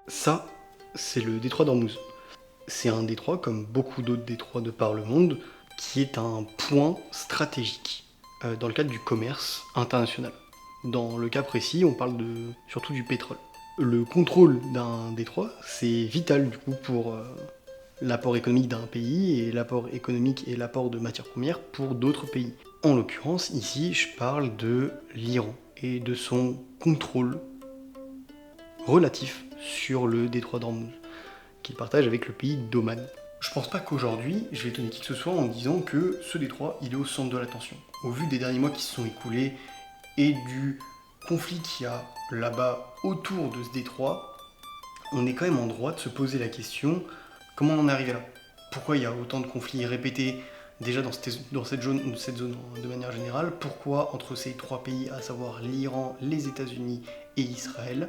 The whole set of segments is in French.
Ça, c'est le détroit d'Ormuz. C'est un détroit, comme beaucoup d'autres détroits de par le monde, qui est un point stratégique dans le cadre du commerce international. Dans le cas précis, on parle surtout du pétrole. Le contrôle d'un détroit, c'est vital du coup pour l'apport économique d'un pays et l'apport économique et l'apport de matières premières pour d'autres pays. En l'occurrence, ici, je parle de l'Iran et de son contrôle relatif sur le détroit d'Ormuz, qu'il partage avec le pays d'Oman. Je pense pas qu'aujourd'hui, je vais étonner qui que ce soit en disant que ce détroit, il est au centre de l'attention. Au vu des derniers mois qui se sont écoulés et du conflit qu'il y a là-bas autour de ce détroit, on est quand même en droit de se poser la question, comment on en est arrivé là? Pourquoi il y a autant de conflits répétés déjà dans cette zone de manière générale? Pourquoi entre ces trois pays, à savoir l'Iran, les États-Unis et Israël,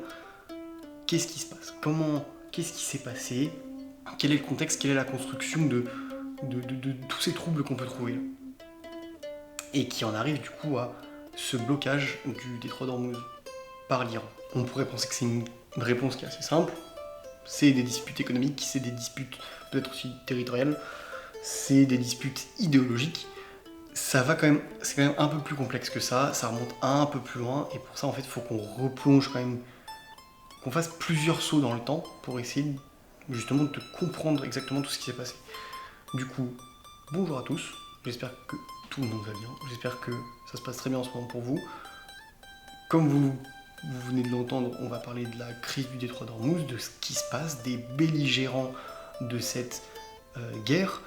qu'est-ce qui se passe? Qu'est-ce qui s'est passé? Quel est le contexte? Quelle est la construction de tous ces troubles qu'on peut trouver là? Et qui en arrive du coup à ce blocage du détroit d'Ormuz par l'Iran. On pourrait penser que c'est une réponse qui est assez simple. C'est des disputes économiques, c'est des disputes peut-être aussi territoriales, c'est des disputes idéologiques. C'est quand même un peu plus complexe que ça remonte un peu plus loin, et pour ça en fait il faut qu'on replonge quand même, qu'on fasse plusieurs sauts dans le temps pour essayer justement de comprendre exactement tout ce qui s'est passé. Du coup, bonjour à tous, j'espère que tout le monde va bien, j'espère que ça se passe très bien en ce moment pour vous. Comme vous venez de l'entendre, on va parler de la crise du détroit d'Ormuz, de ce qui se passe, des belligérants de cette guerre,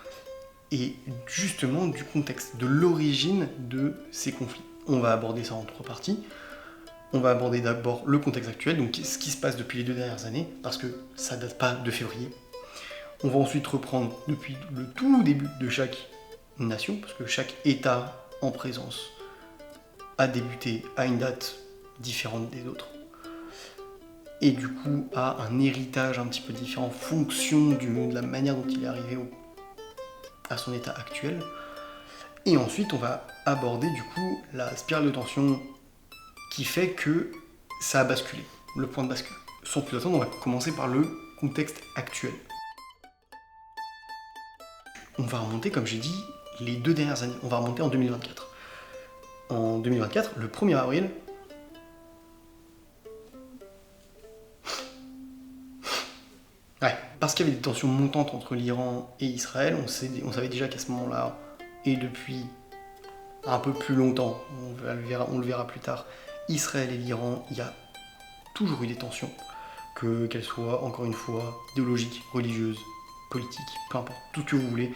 et justement du contexte, de l'origine de ces conflits. On va aborder ça en trois parties. On va aborder d'abord le contexte actuel, donc ce qui se passe depuis les 2 dernières années, parce que ça date pas de février. On va ensuite reprendre depuis le tout début de chaque nation, parce que chaque État en présence a débuté à une date différente des autres, et du coup a un héritage un petit peu différent en fonction de la manière dont il est arrivé à son état actuel. Et ensuite on va aborder du coup la spirale de tension qui fait que ça a basculé, le point de bascule. Sans plus attendre, on va commencer par le contexte actuel. On va remonter, comme j'ai dit, les 2 dernières années. On va remonter en 2024. En 2024, le 1er avril, parce qu'il y avait des tensions montantes entre l'Iran et Israël, on savait déjà qu'à ce moment-là, et depuis un peu plus longtemps, on le verra plus tard, Israël et l'Iran, il y a toujours eu des tensions, qu'elles soient, encore une fois, idéologiques, religieuses, politiques, peu importe, tout ce que vous voulez.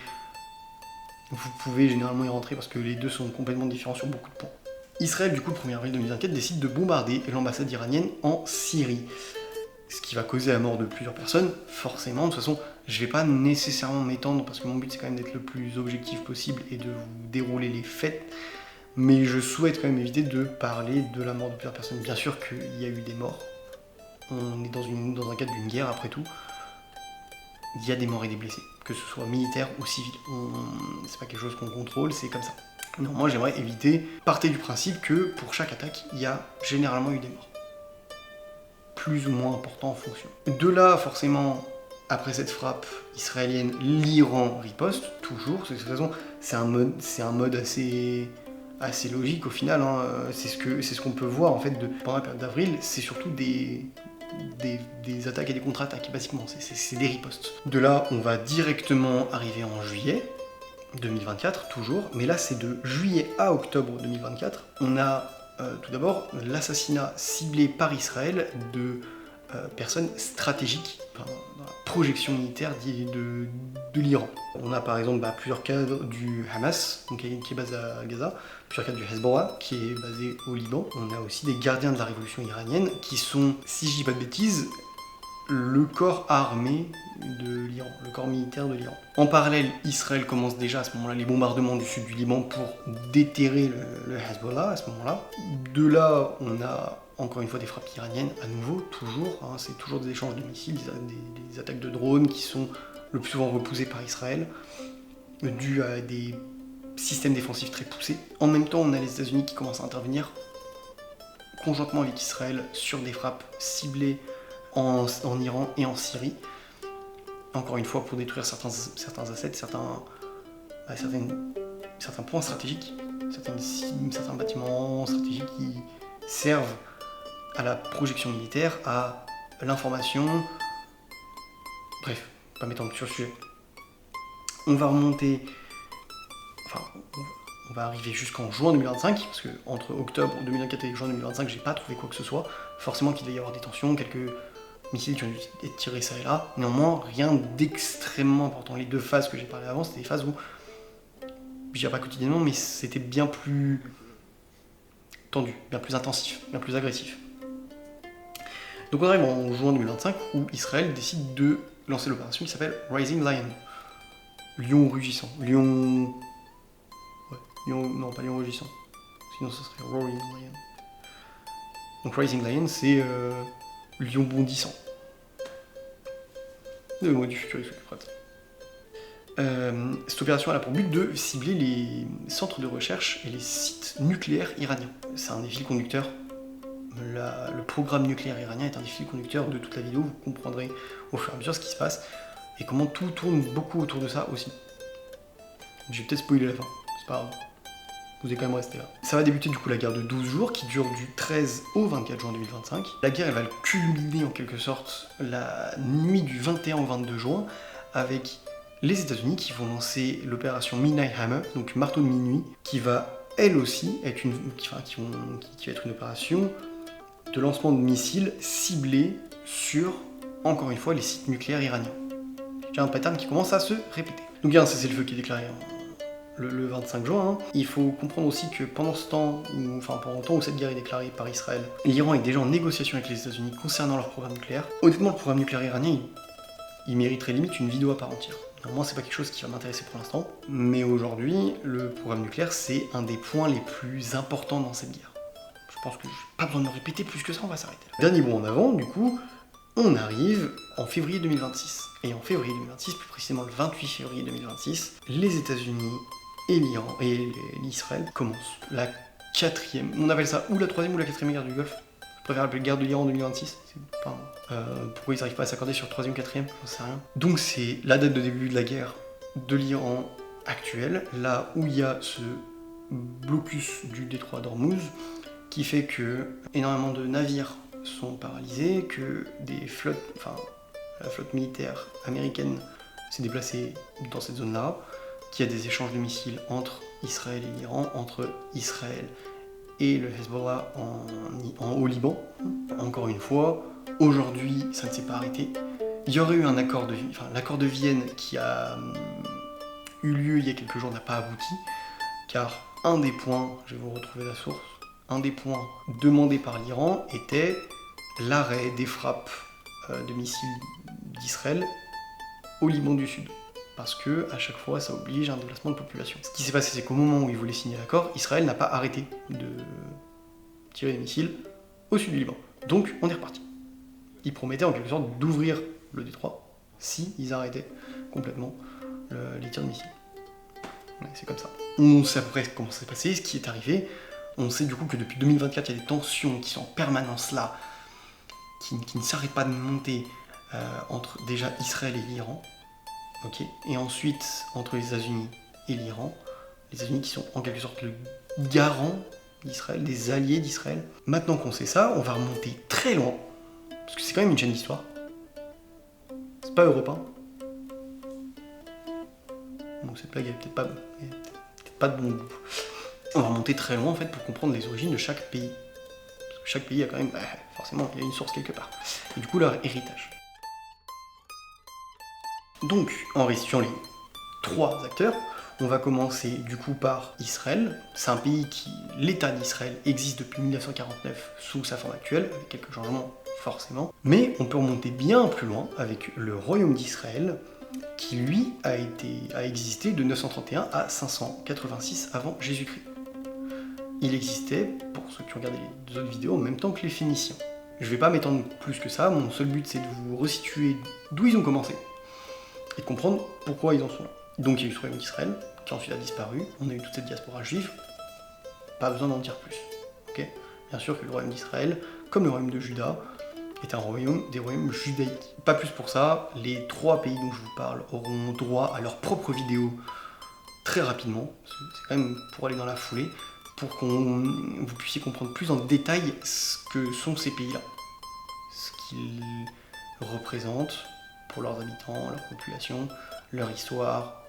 Vous pouvez généralement y rentrer parce que les deux sont complètement différents sur beaucoup de points. Israël, du coup, le 1er avril 2024, décide de bombarder l'ambassade iranienne en Syrie. Ce qui va causer la mort de plusieurs personnes, forcément. De toute façon, je vais pas nécessairement m'étendre parce que mon but c'est quand même d'être le plus objectif possible et de vous dérouler les faits. Mais je souhaite quand même éviter de parler de la mort de plusieurs personnes. Bien sûr qu'il y a eu des morts. On est dans un cadre d'une guerre après tout. Il y a des morts et des blessés, que ce soit militaires ou civils. C'est pas quelque chose qu'on contrôle, c'est comme ça. Non, moi j'aimerais éviter, partez du principe que pour chaque attaque, il y a généralement eu des morts. Plus ou moins important en fonction. De là, forcément, après cette frappe israélienne, l'Iran riposte, toujours. De toute façon, c'est un mode assez logique au final. Hein. C'est ce qu'on peut voir en fait pendant la période d'avril. C'est surtout des attaques et des contre-attaques, basiquement. C'est des ripostes. De là, on va directement arriver en juillet 2024, toujours. Mais là, c'est de juillet à octobre 2024. On a tout d'abord l'assassinat ciblé par Israël de personnes stratégiques dans la projection militaire de l'Iran. On a par exemple plusieurs cadres du Hamas, donc, qui est basé à Gaza, plusieurs cadres du Hezbollah, qui est basé au Liban. On a aussi des gardiens de la révolution iranienne, qui sont, si je dis pas de bêtises, le corps armé de l'Iran, le corps militaire de l'Iran. En parallèle, Israël commence déjà à ce moment-là les bombardements du sud du Liban pour déterrer le Hezbollah à ce moment-là. De là, on a encore une fois des frappes iraniennes, à nouveau, toujours. Hein, c'est toujours des échanges de missiles, des attaques de drones qui sont le plus souvent repoussées par Israël, dues à des systèmes défensifs très poussés. En même temps, on a les États-Unis qui commencent à intervenir conjointement avec Israël sur des frappes ciblées en Iran et en Syrie. Encore une fois, pour détruire certains assets, certains points stratégiques, certains bâtiments stratégiques qui servent à la projection militaire, à l'information. Bref, pas m'étendre sur le sujet. On va remonter, enfin, on va arriver jusqu'en juin 2025, parce que entre octobre 2024 et juin 2025, j'ai pas trouvé quoi que ce soit. Forcément qu'il va y avoir des tensions, quelques missiles qui ont dû être tirés ça et là. Néanmoins, rien d'extrêmement important. Les 2 phases que j'ai parlé avant, c'était des phases où, je dirais pas quotidiennement, mais c'était bien plus tendu, bien plus intensif, bien plus agressif. Donc on arrive en juin 2025 où Israël décide de lancer l'opération qui s'appelle Rising Lion. Lion rugissant. Lion... Non, pas lion rugissant. Sinon ça serait Roaring Lion. Donc Rising Lion, c'est lion bondissant. Le mot du futuriste cette opération elle a pour but de cibler les centres de recherche et les sites nucléaires iraniens. C'est un des fils conducteurs. Le programme nucléaire iranien est un des fils conducteurs de toute la vidéo. Vous comprendrez au fur et à mesure ce qui se passe et comment tout tourne beaucoup autour de ça aussi. J'ai peut-être spoilé la fin, c'est pas grave. Vous êtes quand même resté là. Ça va débuter du coup la guerre de 12 jours qui dure du 13 au 24 juin 2025. La guerre elle va culminer en quelque sorte la nuit du 21 au 22 juin avec les États-Unis qui vont lancer l'opération Midnight Hammer, donc marteau de minuit, qui va elle aussi être qui va être une opération de lancement de missiles ciblés sur, encore une fois, les sites nucléaires iraniens. C'est un pattern qui commence à se répéter. Donc il y a un cessez-le-feu qui est déclaré le 25 juin. Il faut comprendre aussi que pendant ce temps, pendant le temps où cette guerre est déclarée par Israël, l'Iran est déjà en négociation avec les États-Unis concernant leur programme nucléaire. Honnêtement, le programme nucléaire iranien, il mériterait limite une vidéo à part entière. Moi, c'est pas quelque chose qui va m'intéresser pour l'instant, mais aujourd'hui, le programme nucléaire, c'est un des points les plus importants dans cette guerre. Je pense que j'ai pas besoin de me répéter plus que ça, on va s'arrêter là. Dernier bond en avant, du coup, on arrive en février 2026. Et en février 2026, plus précisément le 28 février 2026, les États-Unis et l'Iran et l'Israël commencent la 4e, on appelle ça ou la 3e ou la 4e guerre du Golfe. Je préfère appeler guerre de l'Iran en 2026. Pourquoi ils n'arrivent pas à s'accorder sur 3e, 4e, j'en sais rien. Donc c'est la date de début de la guerre de l'Iran actuelle, là où il y a ce blocus du détroit d'Ormuz, qui fait que énormément de navires sont paralysés, que la flotte militaire américaine s'est déplacée dans cette zone-là, qu'il y a des échanges de missiles entre Israël et l'Iran, entre Israël et le Hezbollah au Liban. Encore une fois, aujourd'hui, ça ne s'est pas arrêté. Il y aurait eu l'accord de Vienne qui a eu lieu il y a quelques jours n'a pas abouti, car un des points, je vais vous retrouver la source, un des points demandés par l'Iran était l'arrêt des frappes de missiles d'Israël au Liban du Sud. Parce que à chaque fois, ça oblige un déplacement de population. Ce qui s'est passé, c'est qu'au moment où ils voulaient signer l'accord, Israël n'a pas arrêté de tirer des missiles au sud du Liban. Donc, on est reparti. Ils promettaient en quelque sorte d'ouvrir le détroit si ils arrêtaient complètement les tirs de missiles. Ouais, c'est comme ça. On sait à peu près comment ça s'est passé, ce qui est arrivé. On sait du coup que depuis 2024, il y a des tensions qui sont en permanence là, qui ne s'arrêtent pas de monter entre déjà Israël et l'Iran. Okay. Et ensuite, entre les États-Unis et l'Iran, les États-Unis qui sont en quelque sorte le garant d'Israël, des alliés d'Israël. Maintenant qu'on sait ça, on va remonter très loin, parce que c'est quand même une chaîne d'histoire. C'est pas européen. Donc cette blague, elle est peut-être pas de bon goût. On va remonter très loin en fait pour comprendre les origines de chaque pays. Parce que chaque pays a quand même, forcément, il y a une source quelque part. Et du coup, leur héritage. Donc, en restituant les 3 acteurs, on va commencer du coup par Israël. C'est un pays l'État d'Israël existe depuis 1949 sous sa forme actuelle, avec quelques changements forcément. Mais on peut remonter bien plus loin avec le Royaume d'Israël, qui lui a existé de 931 à 586 avant Jésus-Christ. Il existait, pour ceux qui ont regardé les 2 autres vidéos, en même temps que les Phéniciens. Je vais pas m'étendre plus que ça, mon seul but c'est de vous resituer d'où ils ont commencé, et de comprendre pourquoi ils en sont là. Donc il y a eu ce royaume d'Israël, qui ensuite a disparu, on a eu toute cette diaspora juive, pas besoin d'en dire plus. Okay, bien sûr que le royaume d'Israël, comme le royaume de Juda, est un royaume des royaumes judaïques. Pas plus pour ça, les 3 pays dont je vous parle auront droit à leur propre vidéo très rapidement, c'est quand même pour aller dans la foulée, pour que vous puissiez comprendre plus en détail ce que sont ces pays-là, ce qu'ils représentent pour leurs habitants, leur population, leur histoire,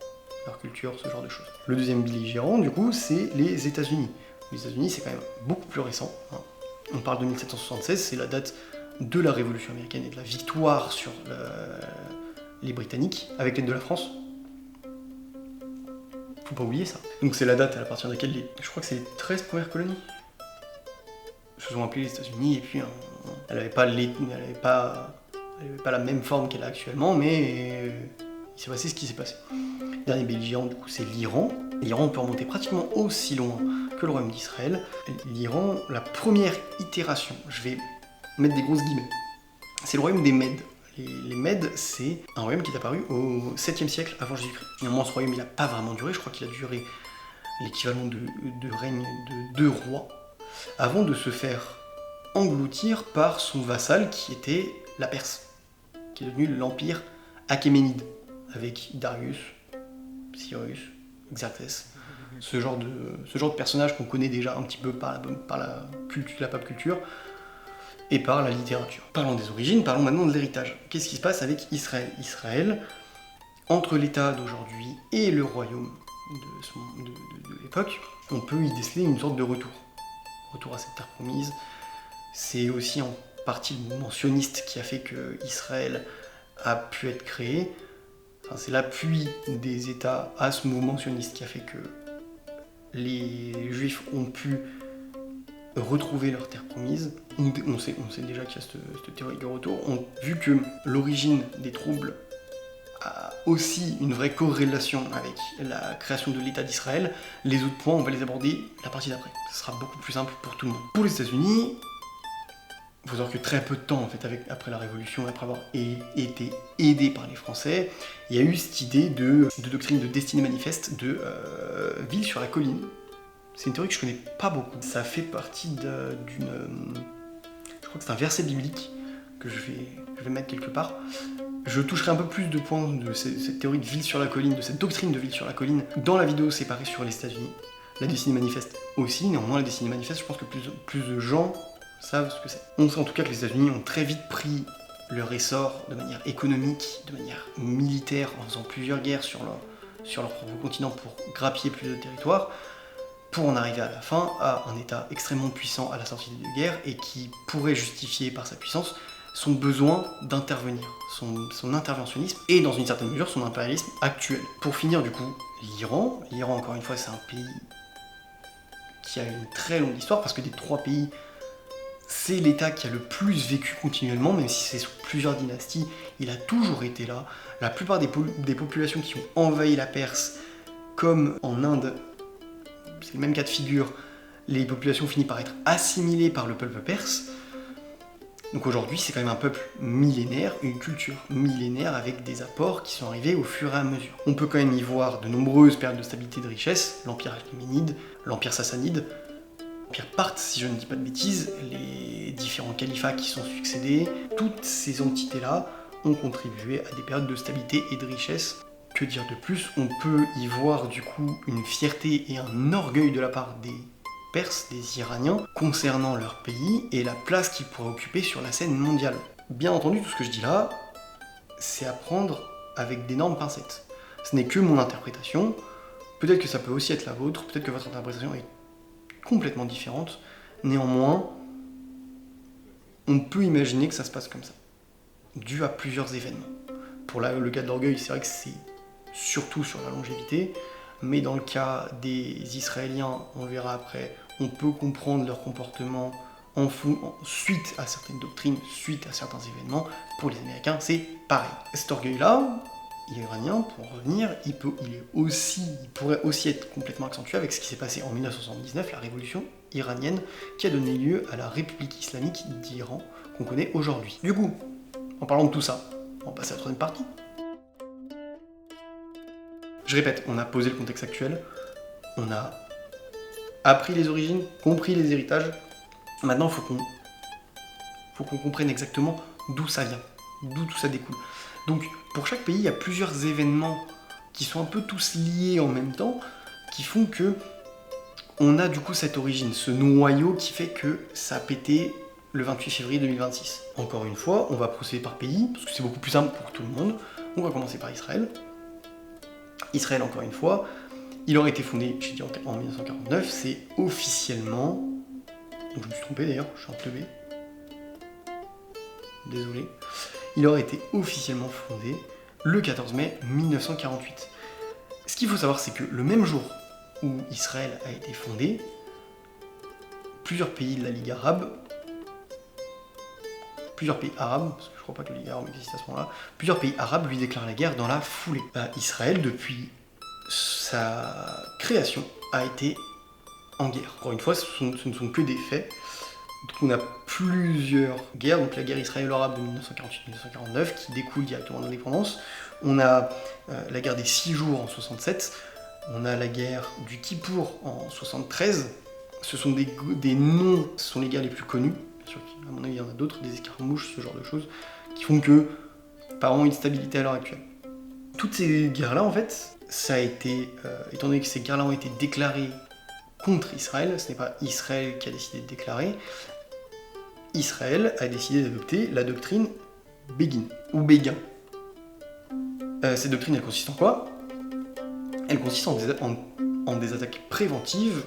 leur culture, ce genre de choses. Le deuxième belligérant, du coup, c'est les États-Unis. Les États-Unis, c'est quand même beaucoup plus récent. On parle de 1776, c'est la date de la Révolution américaine et de la victoire sur les Britanniques, avec l'aide de la France. Faut pas oublier ça. Donc c'est la date à partir de laquelle je crois que c'est les 13 premières colonies se sont appelées les États-Unis, et puis elle n'avait pas la même forme qu'elle a actuellement, mais il s'est passé ce qui s'est passé. Le dernier belligérant, du coup, c'est l'Iran. L'Iran peut remonter pratiquement aussi loin que le royaume d'Israël. L'Iran, la première itération, je vais mettre des grosses guillemets, c'est le royaume des Mèdes. Les Mèdes, c'est un royaume qui est apparu au 7e siècle avant Jésus-Christ. Néanmoins, ce royaume, il n'a pas vraiment duré. Je crois qu'il a duré l'équivalent de règne de 2 rois, avant de se faire engloutir par son vassal, qui était la Perse, qui est devenu l'empire achéménide, avec Darius, Cyrus, Xerxès, ce genre de personnage qu'on connaît déjà un petit peu par la pop culture, et par la littérature. Parlons des origines, parlons maintenant de l'héritage. Qu'est-ce qui se passe avec Israël ? Israël, entre l'État d'aujourd'hui et le royaume de l'époque, on peut y déceler une sorte de retour à cette terre promise. C'est aussi en partie le mouvement sioniste qui a fait que Israël a pu être créé. Enfin, c'est l'appui des États à ce mouvement sioniste qui a fait que les Juifs ont pu retrouver leur terre promise. On sait déjà qu'il y a cette théorie du retour. Vu que l'origine des troubles a aussi une vraie corrélation avec la création de l'État d'Israël, les autres points, on va les aborder la partie d'après. Ce sera beaucoup plus simple pour tout le monde. Pour les États-Unis, il faut savoir que très peu de temps, en fait, après la Révolution, après avoir été aidé par les Français, il y a eu cette idée de doctrine de destinée manifeste de ville sur la colline. C'est une théorie que je connais pas beaucoup. Ça fait partie d'une... Je crois que c'est un verset biblique que je vais mettre quelque part. Je toucherai un peu plus de points de cette théorie de ville sur la colline, de cette doctrine de ville sur la colline, dans la vidéo séparée sur les États-Unis. La destinée manifeste aussi, néanmoins la destinée manifeste, je pense que plus de gens savent ce que c'est. On sait en tout cas que les États-Unis ont très vite pris leur essor de manière économique, de manière militaire, en faisant plusieurs guerres sur leur propre continent pour grappiller plus de territoires, pour en arriver à la fin à un État extrêmement puissant à la sortie des 2 guerres et qui pourrait justifier par sa puissance son besoin d'intervenir, son interventionnisme et dans une certaine mesure son impérialisme actuel. Pour finir du coup, l'Iran encore une fois c'est un pays qui a une très longue histoire parce que des 3 pays, c'est l'État qui a le plus vécu continuellement, même si c'est sous plusieurs dynasties, il a toujours été là. La plupart des populations qui ont envahi la Perse, comme en Inde, c'est le même cas de figure, les populations finissent par être assimilées par le peuple perse. Donc aujourd'hui, c'est quand même un peuple millénaire, une culture millénaire avec des apports qui sont arrivés au fur et à mesure. On peut quand même y voir de nombreuses périodes de stabilité et de richesse, l'Empire achéménide, l'Empire sassanide, l'Empire parthe, si je ne dis pas de bêtises, les différents califats qui sont succédés, toutes ces entités-là ont contribué à des périodes de stabilité et de richesse. Que dire de plus ? On peut y voir du coup une fierté et un orgueil de la part des Perses, des Iraniens, concernant leur pays et la place qu'ils pourraient occuper sur la scène mondiale. Bien entendu, tout ce que je dis là, c'est à prendre avec d'énormes pincettes. Ce n'est que mon interprétation, peut-être que ça peut aussi être la vôtre, peut-être que votre interprétation est complètement différente, néanmoins, on peut imaginer que ça se passe comme ça, dû à plusieurs événements. Pour le cas de l'orgueil, c'est vrai que c'est surtout sur la longévité, mais dans le cas des Israéliens, on verra après, on peut comprendre leur comportement suite à certaines doctrines, suite à certains événements. Pour les Américains, c'est pareil. Cet orgueil-là, iranien, pour revenir, il pourrait aussi être complètement accentué avec ce qui s'est passé en 1979, la révolution iranienne, qui a donné lieu à la République islamique d'Iran, qu'on connaît aujourd'hui. Du coup, en parlant de tout ça, on va passer à la 3e partie. Je répète, on a posé le contexte actuel, on a appris les origines, compris les héritages, Maintenant, faut qu'on comprenne exactement d'où ça vient, d'où tout ça découle. Donc, pour chaque pays, il y a plusieurs événements qui sont un peu tous liés en même temps, qui font que on a du coup cette origine, ce noyau qui fait que ça a pété le 28 février 2026. Encore une fois, on va procéder par pays, parce que c'est beaucoup plus simple pour tout le monde. On va commencer par Israël. Israël, encore une fois, il aurait été fondé, j'ai dit en 1949, c'est officiellement... Donc je me suis trompé d'ailleurs, je suis en teubé. Désolé. Il aurait été officiellement fondé le 14 mai 1948. Ce qu'il faut savoir, c'est que le même jour où Israël a été fondé, plusieurs pays de la Ligue arabe, plusieurs pays arabes, parce que je crois pas que la Ligue arabe existe à ce moment-là, plusieurs pays arabes lui déclarent la guerre dans la foulée. Israël, depuis sa création, a été en guerre. Encore une fois, ce ne sont que des faits. Donc on a plusieurs guerres, donc la guerre israélo-arabe de 1948-1949 qui découle directement de l'indépendance. On a la guerre des 6 jours en 67, on a la guerre du Kippour en 73. Ce sont des noms, ce sont les guerres les plus connues. Bien sûr qu'à mon avis il y en a d'autres, des escarmouches, ce genre de choses, qui font que pas vraiment une stabilité à l'heure actuelle. Toutes ces guerres-là en fait, ça a été, étant donné que ces guerres-là ont été déclarées contre Israël, ce n'est pas Israël qui a décidé de déclarer, Israël a décidé d'adopter la doctrine Begin, ou Béguin. Cette doctrine, elle consiste en quoi? Elle consiste en des attaques préventives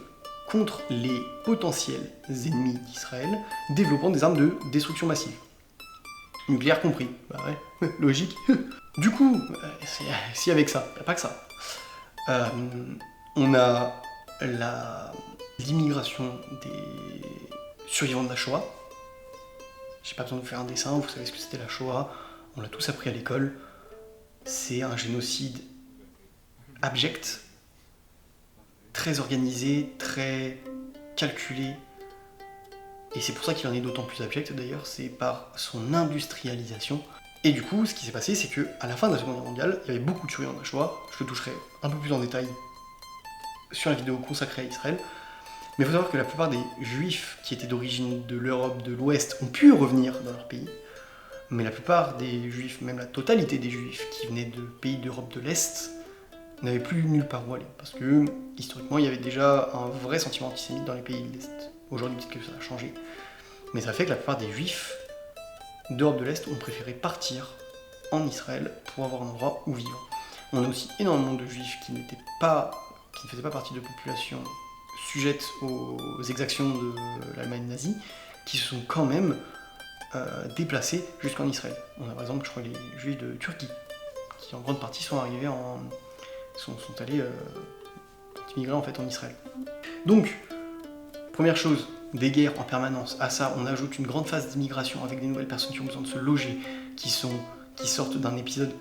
contre les potentiels ennemis d'Israël, développant des armes de destruction massive. Nucléaire compris, bah ouais, logique. Du coup, si avec ça, y a pas que ça. On a l'immigration des survivants de la Shoah. J'ai pas besoin de vous faire un dessin, vous savez ce que c'était la Shoah, on l'a tous appris à l'école. C'est un génocide abject, très organisé, très calculé. Et c'est pour ça qu'il en est d'autant plus abject d'ailleurs, c'est par son industrialisation. Et du coup, ce qui s'est passé, c'est qu'à la fin de la Seconde Guerre mondiale, il y avait beaucoup de survivants de la Shoah, je le toucherai un peu plus en détail sur la vidéo consacrée à Israël. Mais il faut savoir que la plupart des juifs qui étaient d'origine de l'Europe de l'Ouest ont pu revenir dans leur pays. Mais la plupart des juifs, même la totalité des juifs qui venaient de pays d'Europe de l'Est, n'avaient plus nulle part où aller. Parce que, historiquement, il y avait déjà un vrai sentiment antisémite dans les pays de l'Est. Aujourd'hui, peut-être que ça a changé. Mais ça fait que la plupart des juifs d'Europe de l'Est ont préféré partir en Israël pour avoir un endroit où vivre. On a aussi énormément de juifs qui ne faisaient pas partie de populations sujettes aux exactions de l'Allemagne nazie, qui se sont quand même déplacés jusqu'en Israël. On a par exemple, je crois, les juifs de Turquie, qui en grande partie sont arrivés sont allés immigrer en fait en Israël. Donc, première chose, des guerres en permanence. À ça, on ajoute une grande phase d'immigration avec des nouvelles personnes qui ont besoin de se loger, qui sortent d'un épisode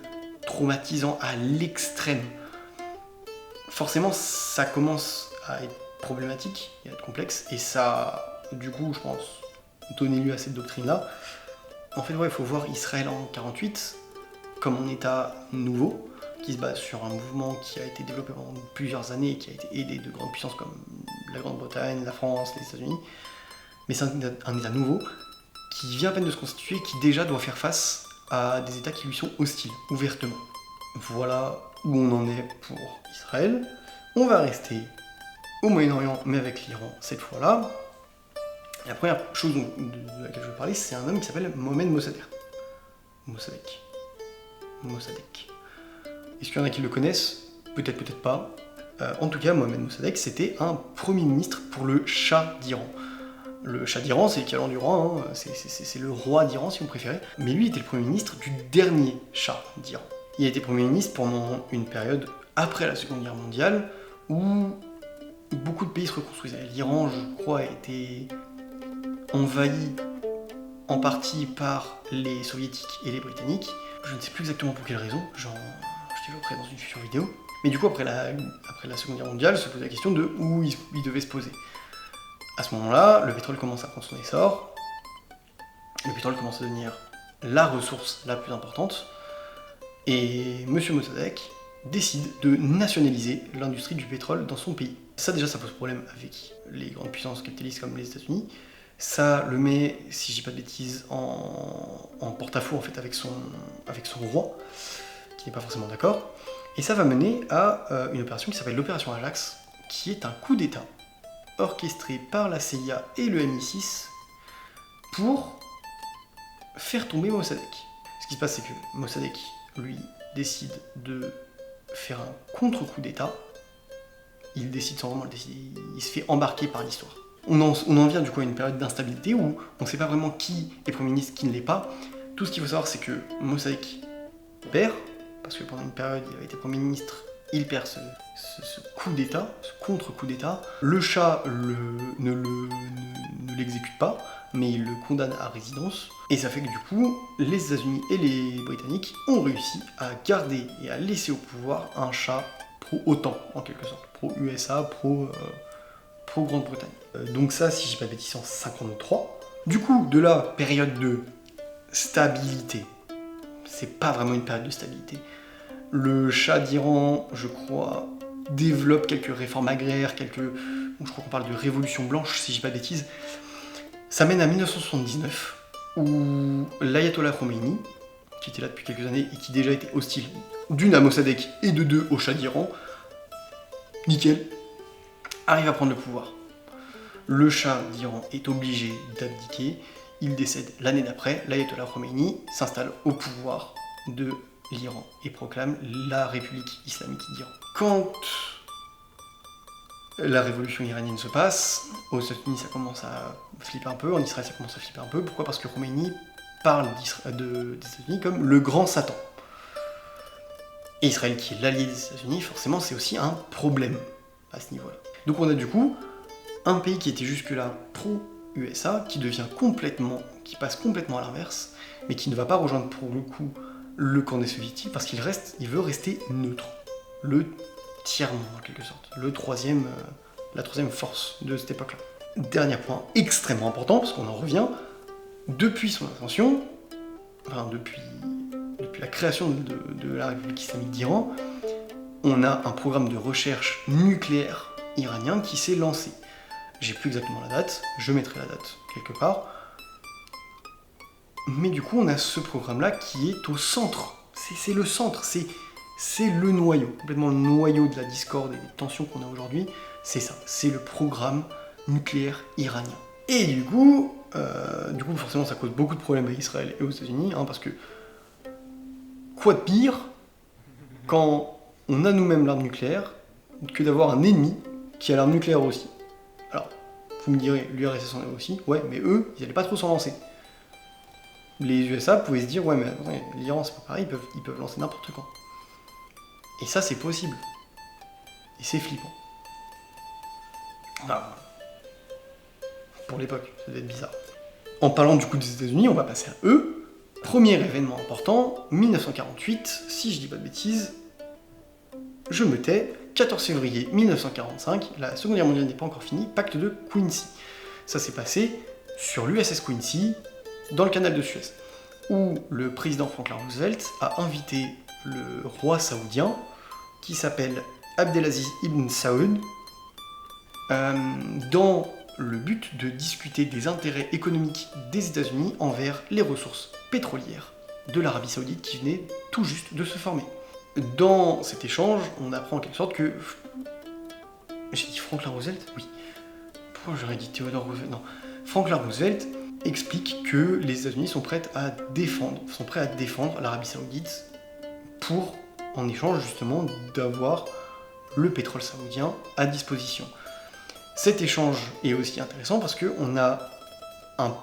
traumatisant à l'extrême. Forcément, ça commence à être problématique et à être complexe, et ça, du coup, je pense, donner lieu à cette doctrine-là. En fait, ouais, il faut voir Israël en 48 comme un État nouveau, qui se base sur un mouvement qui a été développé pendant plusieurs années et qui a été aidé de grandes puissances comme la Grande-Bretagne, la France, les États-Unis. Mais c'est un État nouveau qui vient à peine de se constituer, qui déjà doit faire face à des États qui lui sont hostiles, ouvertement. Voilà où on en est pour Israël. On va rester au Moyen-Orient, mais avec l'Iran cette fois-là. La première chose de laquelle je veux parler, c'est un homme qui s'appelle Mohamed Mossadegh. Mossadegh. Est-ce qu'il y en a qui le connaissent? Peut-être, peut-être pas. En tout cas, Mohamed Mossadegh, c'était un premier ministre pour le Shah d'Iran. Le Shah d'Iran, c'est l'équivalent du roi, hein, c'est le roi d'Iran si vous préférez. Mais lui était le premier ministre du dernier Shah d'Iran. Il a été premier ministre pendant une période après la Seconde Guerre mondiale, où beaucoup de pays se reconstruisaient. L'Iran, je crois, a été envahi en partie par les soviétiques et les britanniques. Je ne sais plus exactement pour quelle raison, je développerai dans une future vidéo. Mais du coup, après la Seconde Guerre mondiale, se posait la question de où il devait se poser. À ce moment-là, le pétrole commence à prendre son essor, le pétrole commence à devenir la ressource la plus importante, et Monsieur Mossadegh décide de nationaliser l'industrie du pétrole dans son pays. Ça déjà, ça pose problème avec les grandes puissances capitalistes comme les États-Unis, Ça le met, si je dis pas de bêtises, en porte-à-faux en fait avec son roi, qui n'est pas forcément d'accord. Et ça va mener à une opération qui s'appelle l'opération Ajax, qui est un coup d'État orchestré par la CIA et le MI6 pour faire tomber Mossadegh. Ce qui se passe, c'est que Mossadegh, lui, décide de faire un contre-coup d'État. Il décide sans vraiment le décider, il se fait embarquer par l'histoire. On en vient du coup à une période d'instabilité où on ne sait pas vraiment qui est Premier ministre, qui ne l'est pas. Tout ce qu'il faut savoir, c'est que Mossadegh perd, parce que pendant une période, il avait été Premier ministre, il perd ce coup d'État, ce contre-coup d'État. Le Shah ne l'exécute pas, mais il le condamne à résidence. Et ça fait que du coup, les États-Unis et les Britanniques ont réussi à garder et à laisser au pouvoir un Shah pro-OTAN, en quelque sorte. Pro-USA, pro-Grande-Bretagne. Donc ça, si je dis pas de bêtises, en 53. Du coup, de la période de stabilité, c'est pas vraiment une période de stabilité. Le Shah d'Iran, je crois, développe quelques réformes agraires, je crois qu'on parle de révolution blanche, si je dis pas de bêtises. Ça mène à 1979, où l'ayatollah Khomeini, qui était là depuis quelques années et qui déjà était hostile d'une à Mossadegh et de deux au Shah d'Iran, nickel, arrive à prendre le pouvoir. Le Shah d'Iran est obligé d'abdiquer, il décède l'année d'après, l'ayatollah Khomeini s'installe au pouvoir de l'Iran et proclame la République islamique d'Iran. Quand la révolution iranienne se passe, aux États-Unis ça commence à flipper un peu, en Israël ça commence à flipper un peu. Pourquoi ? Parce que Khomeini parle des États-Unis comme le grand Satan. Et Israël, qui est l'allié des États-Unis, forcément c'est aussi un problème à ce niveau-là. Donc on a du coup un pays qui était jusque-là pro-USA, qui passe complètement à l'inverse, mais qui ne va pas rejoindre pour le coup le camp des soviétiques, parce qu'il veut rester neutre. Le tiers-monde, en quelque sorte. La troisième force de cette époque-là. Dernier point extrêmement important, parce qu'on en revient, depuis son ascension, depuis la création de la République islamique d'Iran, on a un programme de recherche nucléaire iranien qui s'est lancé. J'ai plus exactement la date, je mettrai la date quelque part. Mais du coup, on a ce programme-là qui est au centre. C'est le centre, c'est le noyau, complètement le noyau de la discorde et des tensions qu'on a aujourd'hui. C'est ça, c'est le programme nucléaire iranien. Et du coup, forcément, ça cause beaucoup de problèmes à Israël et aux États-Unis, parce que quoi de pire quand on a nous-mêmes l'arme nucléaire que d'avoir un ennemi qui a l'arme nucléaire aussi. Alors, vous me direz, l'URSS en a aussi, ouais, mais eux, ils n'allaient pas trop s'en lancer. Les USA pouvaient se dire, ouais, mais attendez, l'Iran c'est pas pareil, ils peuvent lancer n'importe quand. Et ça, c'est possible. Et c'est flippant. Ah. Pour l'époque, ça devait être bizarre. En parlant du coup des États-Unis, on va passer à eux. Premier événement important, 1948, si je dis pas de bêtises, je me tais, 14 février 1945, la Seconde Guerre mondiale n'est pas encore finie, pacte de Quincy. Ça s'est passé sur l'USS Quincy, dans le canal de Suez, où le président Franklin Roosevelt a invité le roi saoudien, qui s'appelle Abdelaziz Ibn Saoud, dans le but de discuter des intérêts économiques des États-Unis envers les ressources pétrolières de l'Arabie Saoudite qui venait tout juste de se former. Dans cet échange, on apprend en quelque sorte que... J'ai dit Franklin Roosevelt ? Oui. Pourquoi j'aurais dit Theodore Roosevelt ? Non. Franklin Roosevelt explique que les États-Unis sont prêts à défendre l'Arabie Saoudite pour, en échange justement, d'avoir le pétrole saoudien à disposition. Cet échange est aussi intéressant parce qu'on a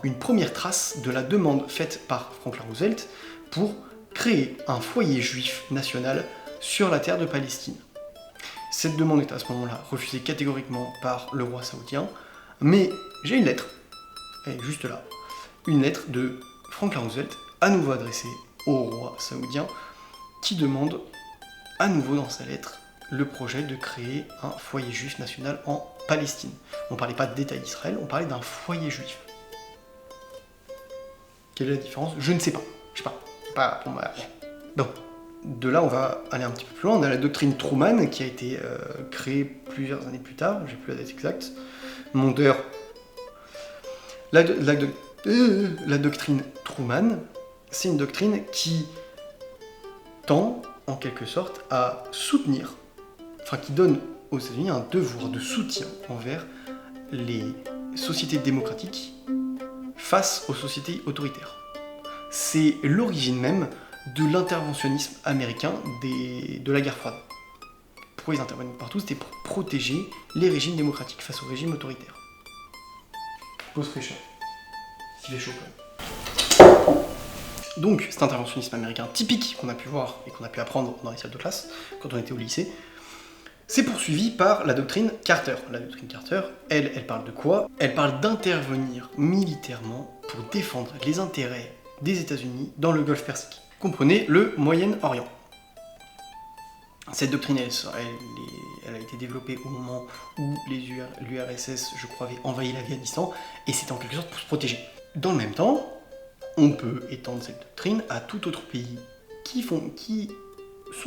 une première trace de la demande faite par Franklin Roosevelt pour créer un foyer juif national sur la terre de Palestine. Cette demande est à ce moment-là refusée catégoriquement par le roi saoudien, mais j'ai une lettre, elle est juste là, une lettre de Franklin Roosevelt, à nouveau adressée au roi saoudien, qui demande à nouveau dans sa lettre le projet de créer un foyer juif national en Palestine. On ne parlait pas d'État d'Israël, on parlait d'un foyer juif. Quelle est la différence ? Je ne sais pas. Je sais pas. Donc, de là, on va aller un petit peu plus loin. On a la doctrine Truman qui a été créée plusieurs années plus tard, j'ai plus la date exacte. Monteur. La doctrine Truman, c'est une doctrine qui tend, en quelque sorte, à soutenir, enfin qui donne aux États-Unis un devoir de soutien envers les sociétés démocratiques face aux sociétés autoritaires. C'est l'origine même de l'interventionnisme américain de la guerre froide. Pourquoi ils interviennent partout? C'était pour protéger les régimes démocratiques face aux régimes autoritaires. Pause fraîcheur. Il est chaud quand même. Donc, cet interventionnisme américain typique qu'on a pu voir et qu'on a pu apprendre dans les salles de classe quand on était au lycée, c'est poursuivi par la doctrine Carter. La doctrine Carter, elle parle de quoi? Elle parle d'intervenir militairement pour défendre les intérêts des États-Unis dans le Golfe Persique. Comprenez le Moyen-Orient. Cette doctrine, elle a été développée au moment où l'URSS, je crois, avait envahi l'Afghanistan, et c'est en quelque sorte pour se protéger. Dans le même temps, on peut étendre cette doctrine à tout autre pays qui sont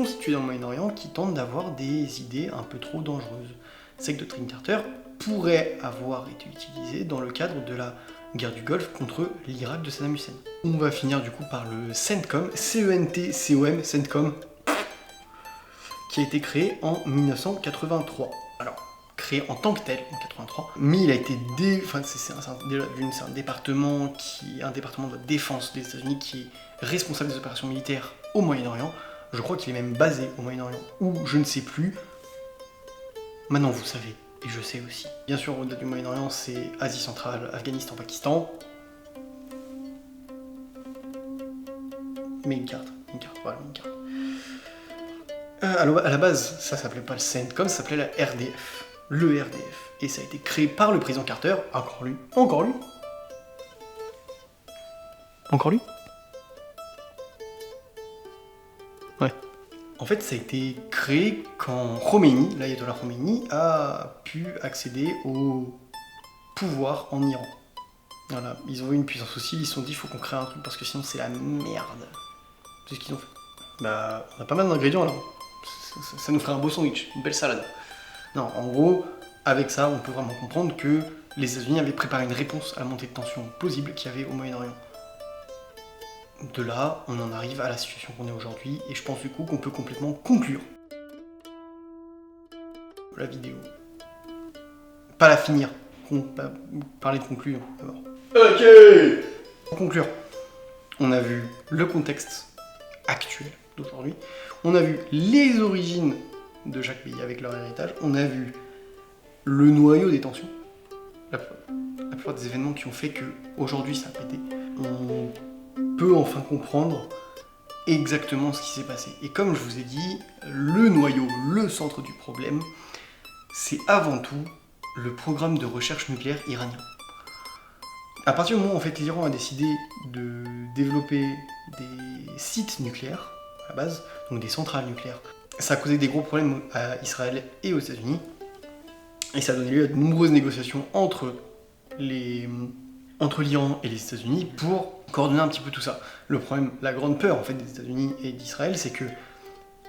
situés dans le Moyen-Orient, qui tentent d'avoir des idées un peu trop dangereuses. Cette doctrine Carter pourrait avoir été utilisée dans le cadre de la guerre du Golfe contre l'Irak de Saddam Hussein. On va finir du coup par le CENTCOM, C-E-N-T-C-O-M, CENTCOM, qui a été créé en 1983. Alors, créé en tant que tel en 1983, mais il a été c'est un département de défense des États-Unis qui est responsable des opérations militaires au Moyen-Orient. Je crois qu'il est même basé au Moyen-Orient, ou je ne sais plus. Maintenant vous savez, et je sais aussi. Bien sûr, au-delà du Moyen-Orient, c'est Asie centrale, Afghanistan, Pakistan. Mais une carte, voilà, une carte. À la base, ça s'appelait pas le CENTCOM, ça s'appelait la RDF. Le RDF. Et ça a été créé par le président Carter, encore lui. Ouais. En fait, ça a été créé quand Khomeini, l'ayatollah Khomeini, a pu accéder au pouvoir en Iran. Voilà, ils ont eu une puissance aussi, ils se sont dit, il faut qu'on crée un truc, parce que sinon c'est la merde. C'est ce qu'ils ont fait. Bah, on a pas mal d'ingrédients là. Ça nous ferait un beau sandwich, une belle salade. Non, en gros, avec ça, on peut vraiment comprendre que les États-Unis avaient préparé une réponse à la montée de tension plausible qu'il y avait au Moyen-Orient. De là, on en arrive à la situation qu'on est aujourd'hui, et je pense du coup qu'on peut complètement conclure la vidéo. Pas la finir, parler de conclure d'abord. Ok. Pour conclure, on a vu le contexte actuel d'aujourd'hui, on a vu les origines de chaque pays avec leur héritage, on a vu le noyau des tensions, la plupart des événements qui ont fait que aujourd'hui ça a pété. On peut enfin comprendre exactement ce qui s'est passé. Et comme je vous ai dit, le noyau, le centre du problème, c'est avant tout le programme de recherche nucléaire iranien. À partir du moment où en fait, l'Iran a décidé de développer des sites nucléaires, à la base, donc des centrales nucléaires, ça a causé des gros problèmes à Israël et aux États-Unis, et ça a donné lieu à de nombreuses négociations entre l'Iran et les États-Unis pour coordonner un petit peu tout ça. Le problème, la grande peur en fait des États-Unis et d'Israël, c'est que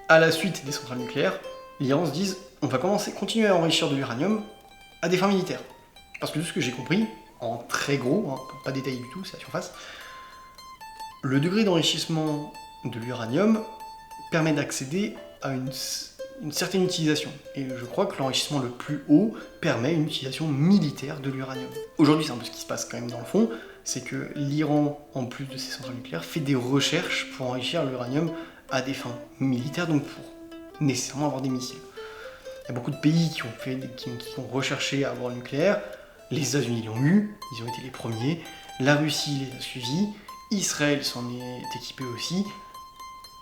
à la suite des centrales nucléaires, l'Iran se dise on va continuer à enrichir de l'uranium à des fins militaires. Parce que de ce que j'ai compris, en très gros, hein, pas détaillé du tout, c'est la surface, le degré d'enrichissement de l'uranium permet d'accéder à une certaine utilisation. Et je crois que l'enrichissement le plus haut permet une utilisation militaire de l'uranium. Aujourd'hui, c'est un peu ce qui se passe quand même dans le fond, c'est que l'Iran, en plus de ses centrales nucléaires, fait des recherches pour enrichir l'uranium à des fins militaires, donc pour nécessairement avoir des missiles. Il y a beaucoup de pays qui ont recherché à avoir le nucléaire. Les États-Unis l'ont eu, ils ont été les premiers. La Russie les a suivis. Israël s'en est équipé aussi.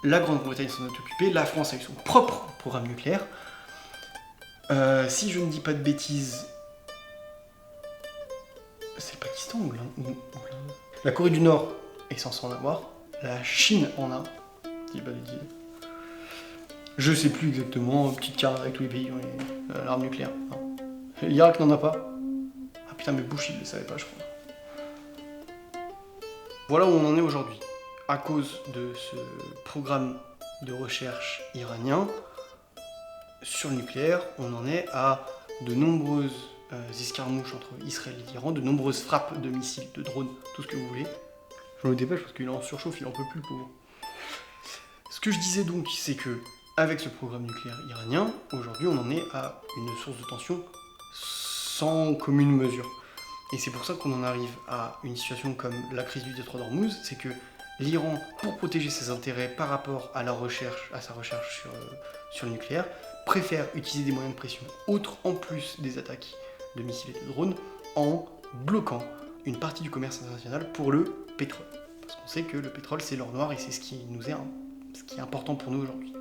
La Grande-Bretagne s'en est occupée. La France a eu son propre programme nucléaire. Si je ne dis pas de bêtises, c'est le Pakistan ou l'Inde? La Corée du Nord est censée en avoir. La Chine en a. Je dis pas de bêtises. Je sais plus exactement, petite carte avec tous les pays qui ont l'arme nucléaire. L'Irak n'en a pas. Ah putain, mais Bush il le savait pas, je crois. Voilà où on en est aujourd'hui. À cause de ce programme de recherche iranien sur le nucléaire, on en est à de nombreuses escarmouches entre Israël et l'Iran, de nombreuses frappes de missiles, de drones, tout ce que vous voulez. Je me dépêche parce qu'il est en surchauffe, il en peut plus le pauvre. Ce que je disais donc, c'est que avec ce programme nucléaire iranien, aujourd'hui on en est à une source de tension sans commune mesure. Et c'est pour ça qu'on en arrive à une situation comme la crise du détroit d'Ormuz, c'est que l'Iran, pour protéger ses intérêts par rapport à sa recherche sur le nucléaire, préfère utiliser des moyens de pression autres en plus des attaques de missiles et de drones en bloquant une partie du commerce international pour le pétrole. Parce qu'on sait que le pétrole c'est l'or noir et c'est ce qui est important pour nous aujourd'hui.